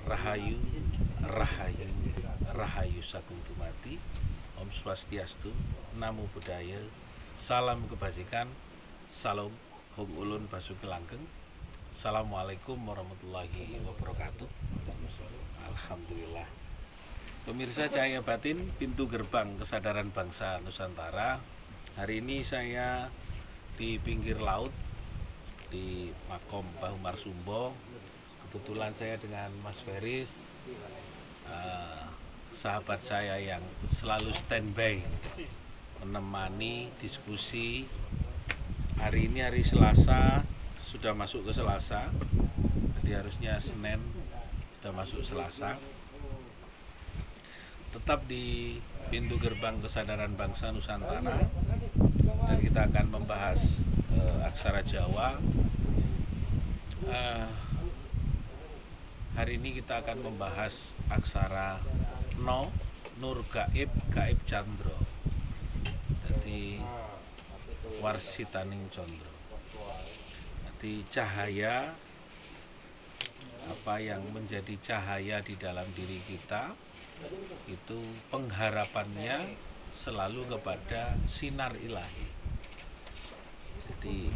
Rahayu, Rahayu, Rahayu Sagung Dumadi. Om Swastiastu, Namo Buddhaya, Salam Kebajikan, Salam Hong Ulun Basuki Langgeng. Assalamualaikum warahmatullahi wabarakatuh. Alhamdulillah. Pemirsa Cahaya Batin, pintu gerbang kesadaran bangsa Nusantara. Hari ini saya di pinggir laut di Makom Bahu Marsumbo. Kebetulan saya dengan Mas Feris, sahabat saya yang selalu standby menemani diskusi. Hari ini hari Selasa, sudah masuk ke Selasa, jadi harusnya Senin sudah masuk Selasa. Tetap di pintu gerbang kesadaran bangsa Nusantara, dan kita akan membahas aksara Jawa. Hari ini kita akan membahas aksara No, Nur Gaib, Gaib Candro. Jadi Warsitaning Condro. Jadi cahaya, apa yang menjadi cahaya di dalam diri kita, itu pengharapannya selalu kepada sinar ilahi. Jadi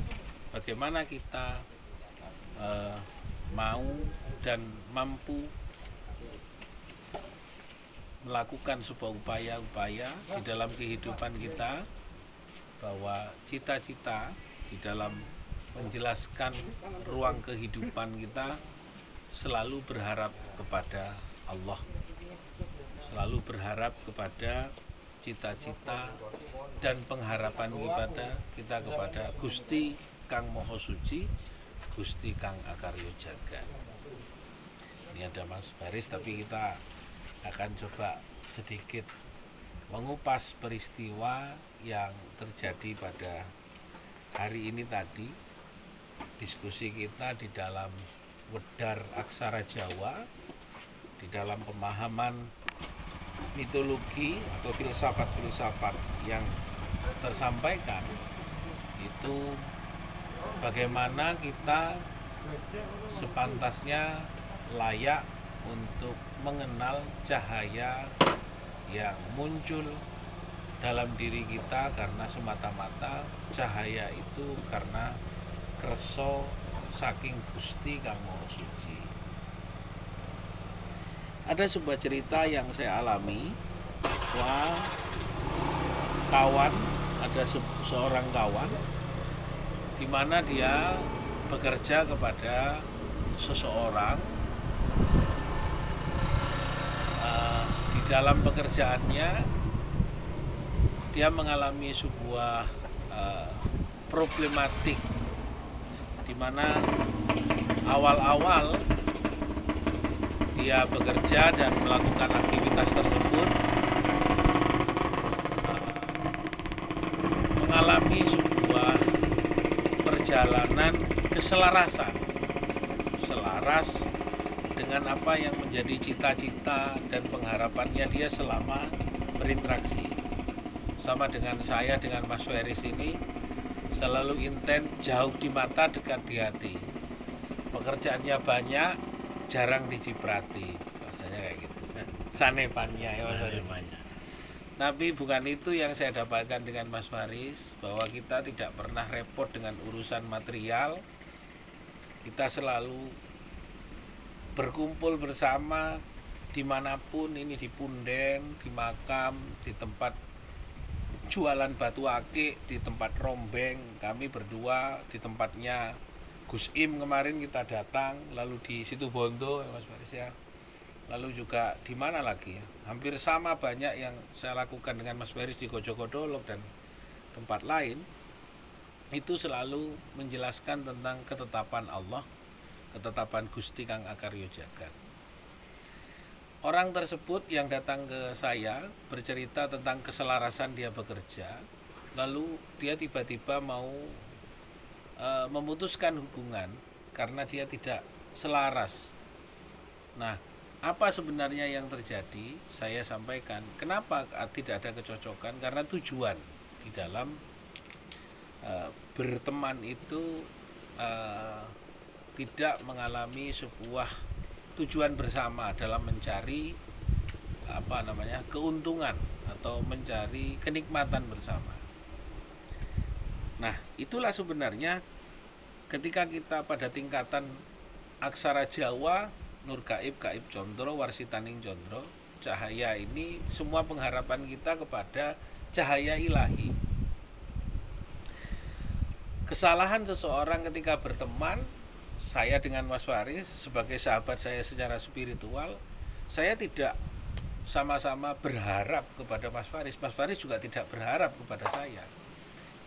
bagaimana kita mau dan mampu melakukan sebuah upaya-upaya di dalam kehidupan kita, bahwa cita-cita di dalam menjelaskan ruang kehidupan kita selalu berharap kepada Allah, selalu berharap kepada cita-cita dan pengharapan kita kepada Gusti Kang Moho Suci, Gusti Kang Akaryo Jagat. Ini ada Mas Baris, tapi kita akan coba sedikit mengupas peristiwa yang terjadi pada hari ini tadi. Diskusi kita di dalam wedar aksara Jawa, di dalam pemahaman mitologi atau filsafat-filsafat yang tersampaikan, itu bagaimana kita sepantasnya layak untuk mengenal cahaya yang muncul dalam diri kita, karena semata-mata cahaya itu karena kerso saking Gusti Kang Moho Suci. Ada sebuah cerita yang saya alami, bahwa ada seorang kawan di mana dia bekerja kepada seseorang. Di dalam pekerjaannya dia mengalami sebuah problematik, di mana awal-awal dia bekerja dan melakukan aktivitas tersebut mengalami sebuah perjalanan keselarasan, selaras dengan apa yang menjadi cita-cita dan pengharapannya dia selama berinteraksi. Sama dengan saya, dengan Mas Feris ini selalu intens, jauh di mata, dekat di hati. Pekerjaannya banyak, jarang diciprati, rasanya kayak gitu. Sanepannya ya, sanepannya. Tapi bukan itu yang saya dapatkan dengan Mas Faris, bahwa kita tidak pernah repot dengan urusan material. Kita selalu berkumpul bersama dimanapun, ini di punden, di makam, di tempat jualan batu akik, di tempat rombeng. Kami berdua di tempatnya Gus Im kemarin kita datang, lalu di Situbondo ya Mas Faris ya. Lalu juga di mana lagi ya? Hampir sama banyak yang saya lakukan dengan Mas Faris di Kojogodolok dan tempat lain. Itu selalu menjelaskan tentang ketetapan Allah, ketetapan Gusti Kang Akaryo Jagat. Orang tersebut yang datang ke saya bercerita tentang keselarasan dia bekerja, lalu dia tiba-tiba mau memutuskan hubungan karena dia tidak selaras. Nah, apa sebenarnya yang terjadi? Saya sampaikan, kenapa tidak ada kecocokan? Karena tujuan di dalam berteman itu tidak mengalami sebuah tujuan bersama dalam mencari keuntungan atau mencari kenikmatan bersama. Nah, itulah sebenarnya ketika kita pada tingkatan aksara Jawa, Nur Gaib, Gaib Condro, Warsitaning Condro, cahaya ini semua pengharapan kita kepada cahaya ilahi. Kesalahan seseorang ketika berteman, saya dengan Mas Faris sebagai sahabat saya secara spiritual, saya tidak sama-sama berharap kepada Mas Faris. Mas Faris juga tidak berharap kepada saya.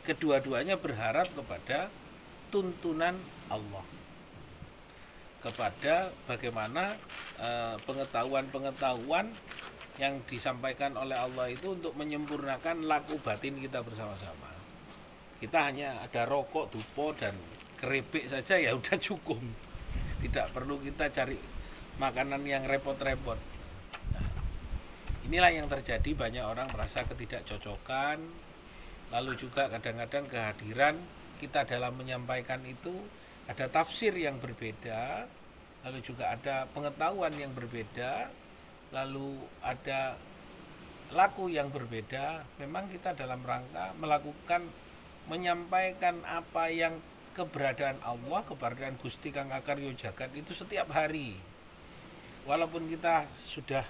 Kedua-duanya berharap kepada tuntunan Allah, kepada bagaimana pengetahuan-pengetahuan yang disampaikan oleh Allah itu untuk menyempurnakan laku batin kita bersama-sama. Kita hanya ada rokok, dupo, dan keripik saja ya udah cukup. Tidak perlu kita cari makanan yang repot-repot. Nah, inilah yang terjadi, banyak orang merasa ketidakcocokan. Lalu juga kadang-kadang kehadiran kita dalam menyampaikan itu ada tafsir yang berbeda, lalu juga ada pengetahuan yang berbeda, lalu ada laku yang berbeda. Memang kita dalam rangka melakukan menyampaikan apa yang keberadaan Allah, keberadaan Gusti Kang Akaryo Jagat itu setiap hari. Walaupun kita sudah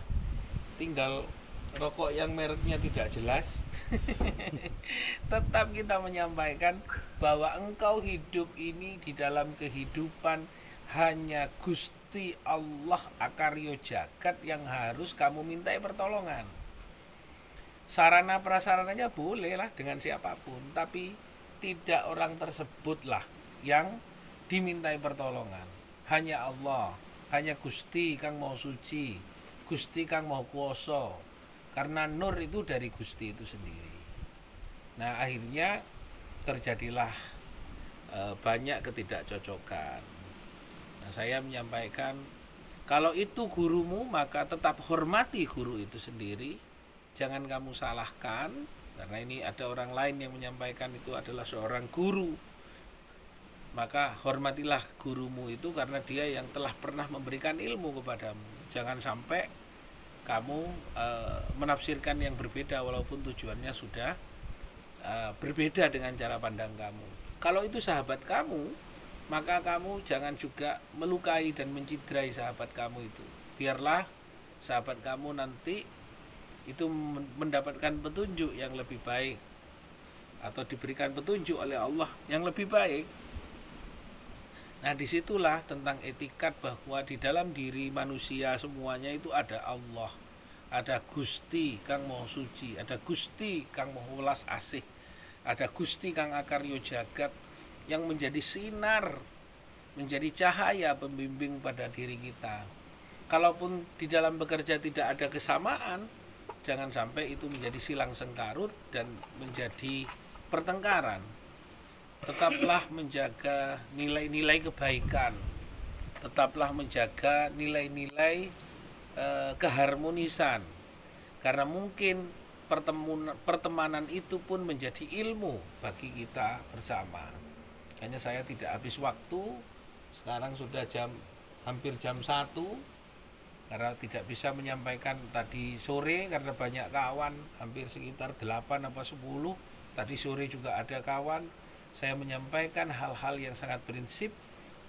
tinggal rokok yang mereknya tidak jelas, tetap kita menyampaikan bahwa engkau hidup ini di dalam kehidupan hanya Gusti Allah Akaryo Jagat yang harus kamu mintai pertolongan. Sarana prasarananya bolehlah dengan siapapun, tapi tidak orang tersebutlah yang dimintai pertolongan. Hanya Allah, hanya Gusti Kang Maha Suci, Gusti Kang Maha Kuwasa. Karena nur itu dari Gusti itu sendiri. Nah, akhirnya terjadilah banyak ketidakcocokan. Nah, saya menyampaikan, kalau itu gurumu maka tetap hormati guru itu sendiri. Jangan kamu salahkan, karena ini ada orang lain yang menyampaikan itu adalah seorang guru. Maka hormatilah gurumu itu karena dia yang telah pernah memberikan ilmu kepadamu. Jangan sampai kamu menafsirkan yang berbeda walaupun tujuannya sudah berbeda dengan cara pandang kamu. Kalau itu sahabat kamu, maka kamu jangan juga melukai dan mencidrai sahabat kamu itu. Biarlah sahabat kamu nanti itu mendapatkan petunjuk yang lebih baik atau diberikan petunjuk oleh Allah yang lebih baik. Nah, disitulah tentang etikat bahwa di dalam diri manusia semuanya itu ada Allah, ada Gusti Kang Maha Suci, ada Gusti Kang Maha Welas Asih, ada Gusti Kang Akaryo Jagat yang menjadi sinar, menjadi cahaya pembimbing pada diri kita. Kalaupun di dalam bekerja tidak ada kesamaan, jangan sampai itu menjadi silang sengkarut dan menjadi pertengkaran. Tetaplah menjaga nilai-nilai kebaikan, tetaplah menjaga nilai-nilai keharmonisan, karena mungkin pertemanan itu pun menjadi ilmu bagi kita bersama. Hanya saya tidak habis waktu, sekarang sudah hampir jam 1, karena tidak bisa menyampaikan tadi sore karena banyak kawan, hampir sekitar 8 apa 10. Tadi sore juga ada kawan. Saya menyampaikan hal-hal yang sangat prinsip,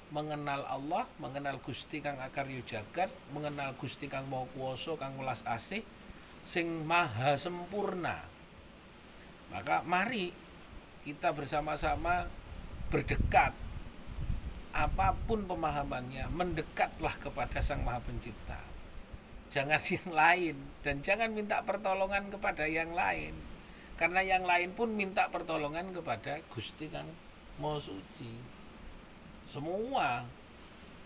mengenal Allah, mengenal Gusti Kang Akaryo Jagat, mengenal Gusti Kang Maha Kuwasa, Kang Welas Asih, sing maha sempurna. Maka mari kita bersama-sama berdekat, apapun pemahamannya, mendekatlah kepada Sang Maha Pencipta. Jangan yang lain, dan jangan minta pertolongan kepada yang lain. Karena yang lain pun minta pertolongan kepada Gusti Kang Maha Suci. Semua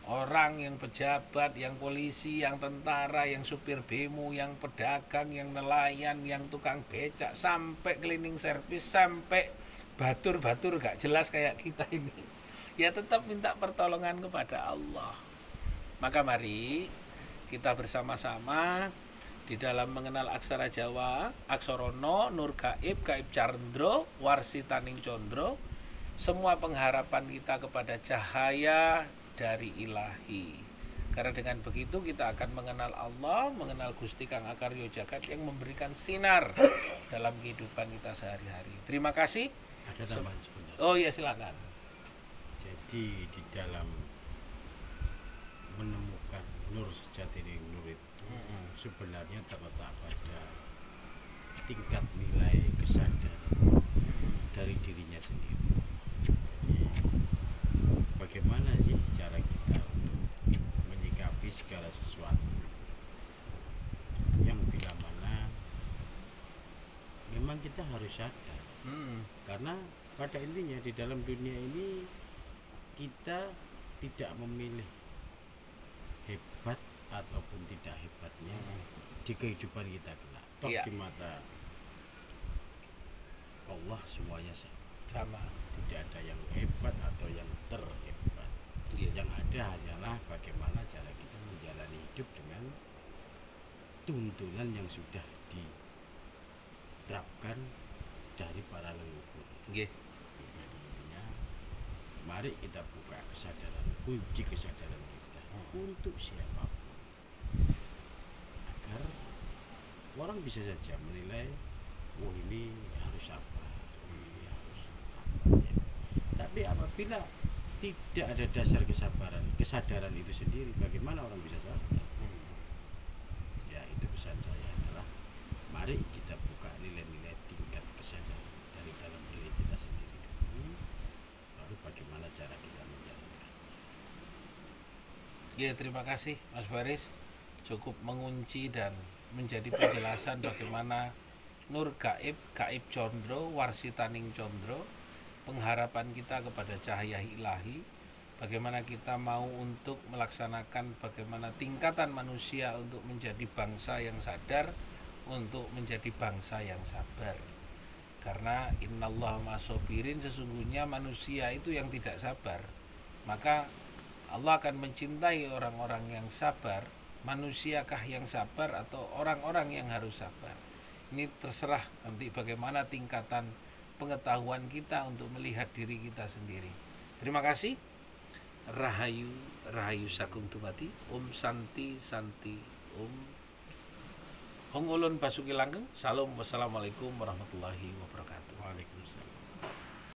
orang yang pejabat, yang polisi, yang tentara, yang supir bemo, yang pedagang, yang nelayan, yang tukang becak, sampai cleaning service, sampai batur-batur gak jelas kayak kita ini, ya tetap minta pertolongan kepada Allah. Maka mari kita bersama-sama di dalam mengenal aksara Jawa, Aksorono, Nur Gaib, Gaib Condro, Warsitaning Condro, semua pengharapan kita kepada cahaya dari ilahi. Karena dengan begitu kita akan mengenal Allah, mengenal Gusti Kang Akaryo Jagat yang memberikan sinar dalam kehidupan kita sehari-hari. Terima kasih. Ada tambahan sebentar. Oh ya, silakan. Jadi di dalam menemukan nur sejati nur itu sebenarnya terletak pada tingkat nilai kesadaran dari dirinya sendiri. Jadi bagaimana sih cara kita untuk menyikapi segala sesuatu yang bila mana memang kita harus sadar. Karena pada intinya di dalam dunia ini kita tidak memilih hebat ataupun tidak hebatnya di kehidupan kita kelak. Toh di mata Allah semuanya sama. Tidak ada yang hebat atau yang terhebat. Yang ada hanyalah bagaimana cara kita menjalani hidup dengan tuntunan yang sudah diterapkan dari para leluhur. Mari kita buka kesadaran, kunci kesadaran kita untuk siapapun, agar orang bisa saja menilai, oh ini harus apa, ini harus apa ya. Tapi apabila tidak ada dasar kesadaran itu sendiri, bagaimana orang bisa sadar? Ya, itu pesan saya adalah mari kita buka nilai-nilai tingkat kesadaran dari dalam diri kita sendiri dulu, baru bagaimana cara kita menjalankan. Ya, terima kasih Mas Baris, cukup mengunci dan menjadi penjelasan bagaimana nur gaib, gaib condro, warsitaning condro, pengharapan kita kepada cahaya ilahi, bagaimana kita mau untuk melaksanakan bagaimana tingkatan manusia untuk menjadi bangsa yang sadar, untuk menjadi bangsa yang sabar. Karena innallaha ma'asobirin, sesungguhnya manusia itu yang tidak sabar, maka Allah akan mencintai orang-orang yang sabar. Manusiakah yang sabar atau orang-orang yang harus sabar? Ini terserah nanti bagaimana tingkatan pengetahuan kita untuk melihat diri kita sendiri. Terima kasih. Rahayu, rahayu sagung tumati. Om Santi Santi Om. Hong ulun basuki langgeng. Salam, wassalamualaikum warahmatullahi wabarakatuh. Waalaikumsalam.